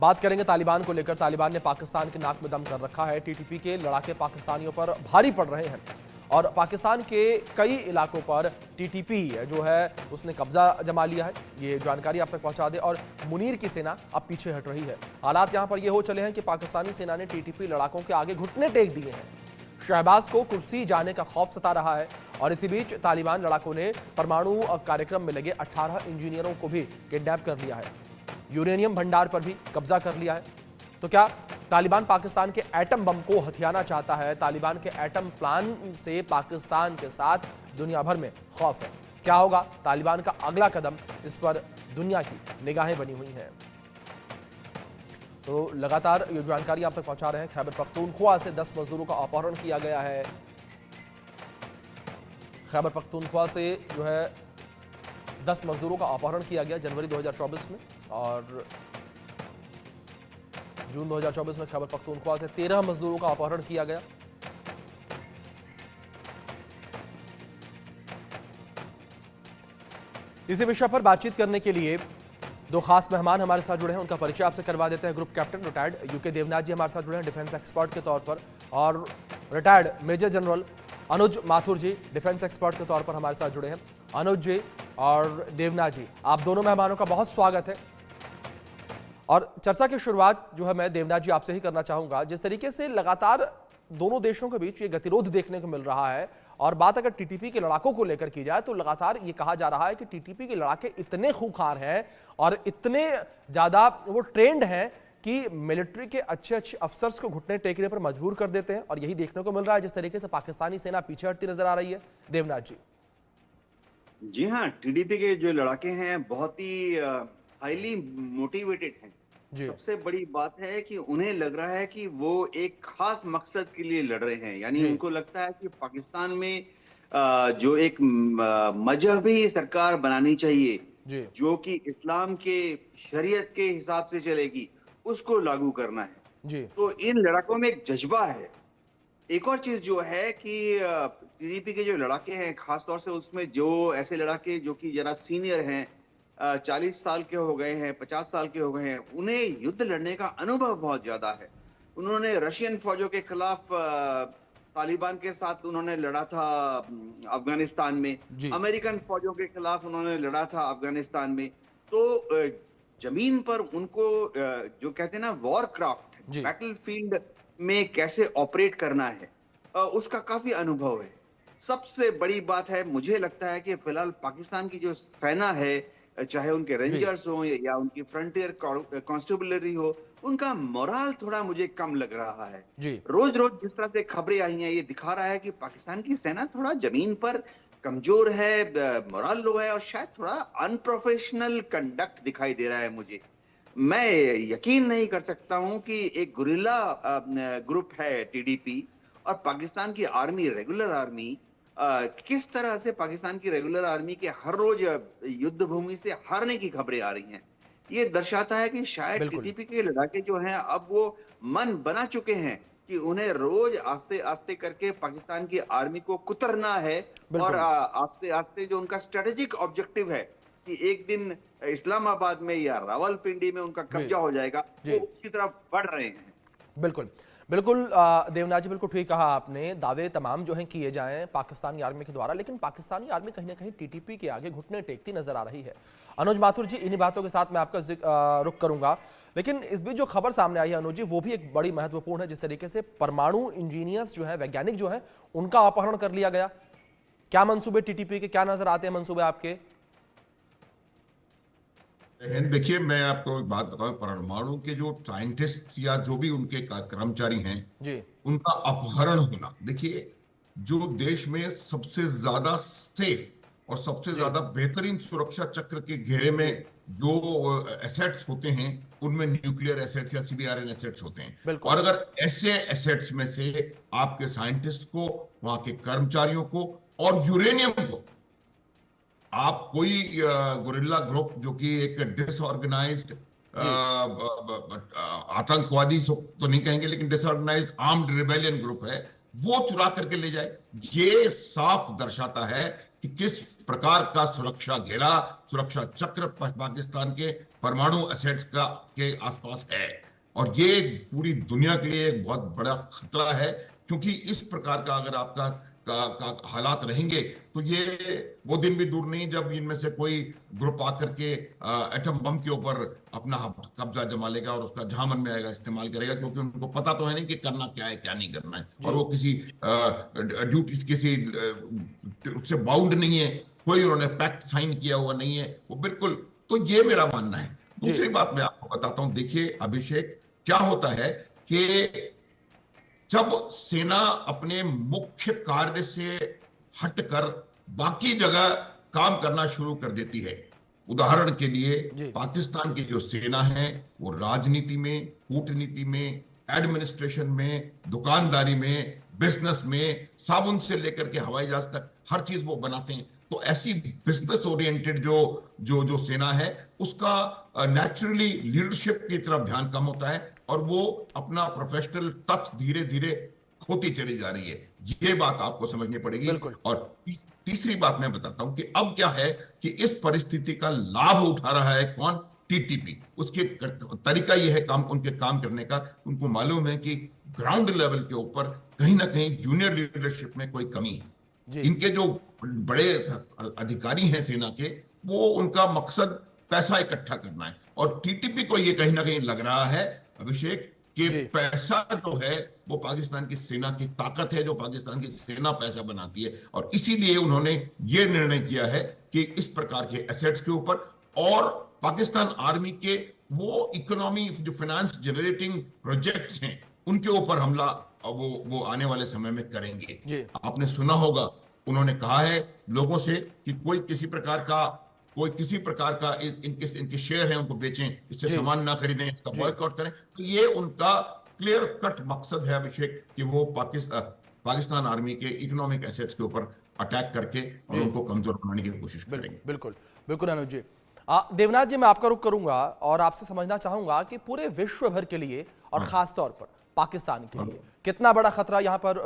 बात करेंगे तालिबान को लेकर। तालिबान ने पाकिस्तान के नाक में दम कर रखा है। टीटीपी के लड़ाके पाकिस्तानियों पर भारी पड़ रहे हैं और पाकिस्तान के कई इलाकों पर टीटीपी जो है उसने कब्जा जमा लिया है। ये जानकारी आप तक पहुंचा दे। और मुनीर की सेना अब पीछे हट रही है। हालात यहां पर ये हो चले हैं कि पाकिस्तानी सेना ने टीटीपी लड़ाकों के आगे घुटने टेक दिए हैं। शहबाज को कुर्सी जाने का खौफ सता रहा है और इसी बीच तालिबान लड़ाकों ने परमाणु कार्यक्रम में लगे 18 इंजीनियरों को भी किडनैप कर लिया है। यूरेनियम भंडार पर भी कब्जा कर लिया है। तो क्या तालिबान पाकिस्तान के एटम बम को हथियाना चाहता है? तालिबान के एटम प्लान से पाकिस्तान के साथ दुनिया भर में खौफ है। क्या होगा तालिबान का अगला कदम? इस पर दुनिया की निगाहें बनी हुई हैं। तो लगातार ये जानकारी आप तक पहुंचा रहे हैं। खैबर पख्तूनख्वा से 10 मजदूरों का अपहरण किया गया है। खैबर पख्तूनख्वा से जो है 10 मजदूरों का अपहरण किया गया जनवरी 2024 में और जून 2024 में खैबर पख्तूनख्वा से 13 मजदूरों का अपहरण किया गया। इसी विषय पर बातचीत करने के लिए दो खास मेहमान हमारे साथ जुड़े हैं। उनका परिचय आपसे करवा देते हैं। Group captain retired UK Devnath ji हमारे साथ जुड़े हैं डिफेंस एक्सपर्ट के तौर पर, और रिटायर्ड मेजर जनरल अनुज माथुर जी डिफेंस एक्सपर्ट के तौर पर हमारे साथ जुड़े हैं। अनुज जी और देवनाथ जी, आप दोनों मेहमानों का बहुत स्वागत है। और चर्चा की शुरुआत जो है मैं देवनाथ जी आपसे ही करना चाहूंगा। जिस तरीके से लगातार दोनों देशों के बीच ये गतिरोध देखने को मिल रहा है और बात अगर टीटीपी के लड़ाकों को लेकर की जाए तो लगातार ये कहा जा रहा है कि टीटीपी के लड़ाके इतने खूंखार हैं और इतने ज्यादा वो ट्रेंड हैं कि मिलिट्री के अच्छे अच्छे अफसर्स को घुटने टेकने पर मजबूर कर देते हैं। और यही देखने को मिल रहा है जिस तरीके से पाकिस्तानी सेना पीछे हटती नजर आ रही है। देवनाथ जी। जी हाँ, टीडीपी के जो लड़ाके हैं बहुत ही हाईली मोटिवेटेड हैं। सबसे बड़ी बात है कि उन्हें लग रहा है कि वो एक खास मकसद के लिए लड़ रहे हैं। यानी उनको लगता है कि पाकिस्तान में जो एक मजहबी सरकार बनानी चाहिए जो कि इस्लाम के शरीयत के हिसाब से चलेगी, उसको लागू करना है। तो इन लड़ाकों में एक जज्बा है। एक और चीज जो है कि टीडीपी के जो लड़ाके हैं खासतौर से उसमें जो ऐसे लड़ाके जो कि जरा सीनियर हैं, 40 साल के हो गए हैं, 50 साल के हो गए हैं, उन्हें युद्ध लड़ने का अनुभव बहुत ज्यादा है। उन्होंने रशियन फौजों के खिलाफ तालिबान के साथ उन्होंने लड़ा था अफगानिस्तान में, अमेरिकन फौजों के खिलाफ उन्होंने लड़ा था अफगानिस्तान में। तो जमीन पर उनको जो कहते हैं ना वॉर क्राफ्ट, बैटलफील्ड में कैसे ऑपरेट करना है, उसका काफी अनुभव है। सबसे बड़ी बात है, मुझे लगता है कि फिलहाल पाकिस्तान की जो सेना है, चाहे उनके रेंजर्स हो या उनकी फ्रंटियर कांस्टेबलरी हो, उनका मोराल थोड़ा मुझे कम लग रहा है। रोज रोज जिस तरह से खबरें आई हैं, ये दिखा रहा है कि पाकिस्तान की सेना थोड़ा जमीन पर कमजोर है, मोराल लो है और शायद थोड़ा अनप्रोफेशनल कंडक्ट दिखाई दे रहा है मुझे। मैं यकीन नहीं कर सकता हूं कि एक गुरिल्ला ग्रुप है टीडीपी और पाकिस्तान की आर्मी, रेगुलर आर्मी, किस तरह से पाकिस्तान की रेगुलर आर्मी के हर रोज युद्ध भूमि से हारने की खबरें आ रही हैं। ये दर्शाता है कि शायद टीटीपी के लड़ाके जो हैं अब वो मन बना चुके हैं कि उन्हें रोज आस्ते आस्ते करके पाकिस्तान की आर्मी को कुतरना है और आस्ते आस्ते जो उनका स्ट्रेटेजिक ऑब्जेक्टिव है कि एक दिन इस्लामाबाद में या रावलपिंडी में उनका कब्जा हो जाएगा, वो उसकी तरफ बढ़ रहे हैं। बिल्कुल बिल्कुल देवनाथ जी, बिल्कुल ठीक कहा आपने। दावे तमाम जो हैं किए जाएं पाकिस्तानी आर्मी के द्वारा, लेकिन पाकिस्तानी आर्मी कहीं ना कहीं टीटीपी के आगे घुटने टेकती नजर आ रही है। अनुज माथुर जी, इन्हीं बातों के साथ मैं आपका रुख करूंगा, लेकिन इस बीच जो खबर सामने आई है अनुज जी, वो भी एक बड़ी महत्वपूर्ण है। जिस तरीके से परमाणु इंजीनियर्स जो है, वैज्ञानिक जो है, उनका अपहरण कर लिया गया। क्या मंसूबे टीटीपी के, क्या नजर आते हैं मंसूबे आपके? देखिए, मैं आपको एक बात बताऊं, परमाणु के जो साइंटिस्ट या जो भी उनके कर्मचारी हैं उनका अपहरण होना, देखिए जो देश में सबसे ज्यादा सेफ और सबसे ज्यादा बेहतरीन सुरक्षा चक्र के घेरे में जो एसेट्स होते हैं उनमें न्यूक्लियर एसेट्स या सीबीआरएन एसेट्स होते हैं। और अगर ऐसे एसेट्स में से आपके साइंटिस्ट को, वहां के कर्मचारियों को और यूरेनियम को, आप कोई गुरिल्ला ग्रुप जो कि एक डिसऑर्गेनाइज्ड आतंकवादी तो नहीं कहेंगे लेकिन डिसऑर्गेनाइज्ड आर्म्ड रिबेलियन ग्रुप है, वो चुरा करके ले जाए, ये साफ दर्शाता है कि किस प्रकार का सुरक्षा घेरा, सुरक्षा चक्र पाकिस्तान के परमाणु एसेट्स का के आसपास है। और ये पूरी दुनिया के लिए एक बहुत बड़ा खतरा है, क्योंकि इस प्रकार का अगर आपका हालात रहेंगे तो ये वो दिन भी दूर नहीं जब इनमें से कोई ग्रुप आकर के एटम बम के ऊपर अपना कब्जा जमा लेगा और उसका जहां मन में आएगा इस्तेमाल करेगा, क्योंकि उनको पता तो है नहीं कि करना क्या है क्या नहीं करना है, और वो किसी ड्यूटी किसी उससे बाउंड नहीं है, कोई उन्होंने पैक्ट साइन किया हुआ नहीं है, वो बिल्कुल। तो ये मेरा मानना है। दूसरी बात मैं आपको बताता हूं, देखिए अभिषेक, क्या होता है कि जब सेना अपने मुख्य कार्य से हटकर बाकी जगह काम करना शुरू कर देती है, उदाहरण के लिए पाकिस्तान की जो सेना है वो राजनीति में, कूटनीति में, एडमिनिस्ट्रेशन में, दुकानदारी में, बिजनेस में, साबुन से लेकर के हवाई जहाज तक हर चीज वो बनाते हैं। तो ऐसी बिजनेस ओरिएंटेड जो जो जो सेना है उसका नेचुरली लीडरशिप की तरफ ध्यान कम होता है और वो अपना प्रोफेशनल टच धीरे धीरे खोती चली जा रही है। ये बात आपको समझनी पड़ेगी। और तीसरी बात मैं बताता हूं कि अब क्या है कि इस परिस्थिति का लाभ उठा रहा है कौन? टीटीपी। उसके तरीका यह है उनके काम करने का, उनको मालूम है कि ग्राउंड लेवल के ऊपर कहीं ना कहीं जूनियर लीडरशिप में कोई कमी है। इनके जो बड़े अधिकारी हैं सेना के, वो उनका मकसद पैसा इकट्ठा करना है, और टीटीपी को ये कहीं ना कहीं लग रहा है अभिषेक कि पैसा जो है वो पाकिस्तान की सेना की ताकत है, जो पाकिस्तान की सेना पैसा बनाती है, और इसीलिए उन्होंने ये निर्णय किया है कि इस प्रकार के एसेट्स के ऊपर और पाकिस्तान आर्मी के वो इकोनॉमी जो फाइनेंस जनरेटिंग प्रोजेक्ट्स हैं उनके ऊपर हमला वो आने वाले समय में करेंगे। आपने सुना होगा उन्होंने कहा है लोगों से कि कोई किसी प्रकार का इनके शेयर हैं उनको बेचें, इससे सामान ना खरीदें, इसका बॉयकॉट करें। तो ये उनका क्लियर कट मकसद है अभिषेक कि वो पाकिस्तान आर्मी के इकोनॉमिक एसेट्स के ऊपर अटैक करके और उनको कमजोर बनाने की कोशिश करेंगे। बिल्कुल बिल्कुल अनुज जी। देवनाथ जी, मैं आपका रुख करूंगा और आपसे समझना चाहूंगा कि पूरे विश्व भर के लिए और खास तौर पर पाकिस्तान के लिए कितना बड़ा खतरा यहाँ पर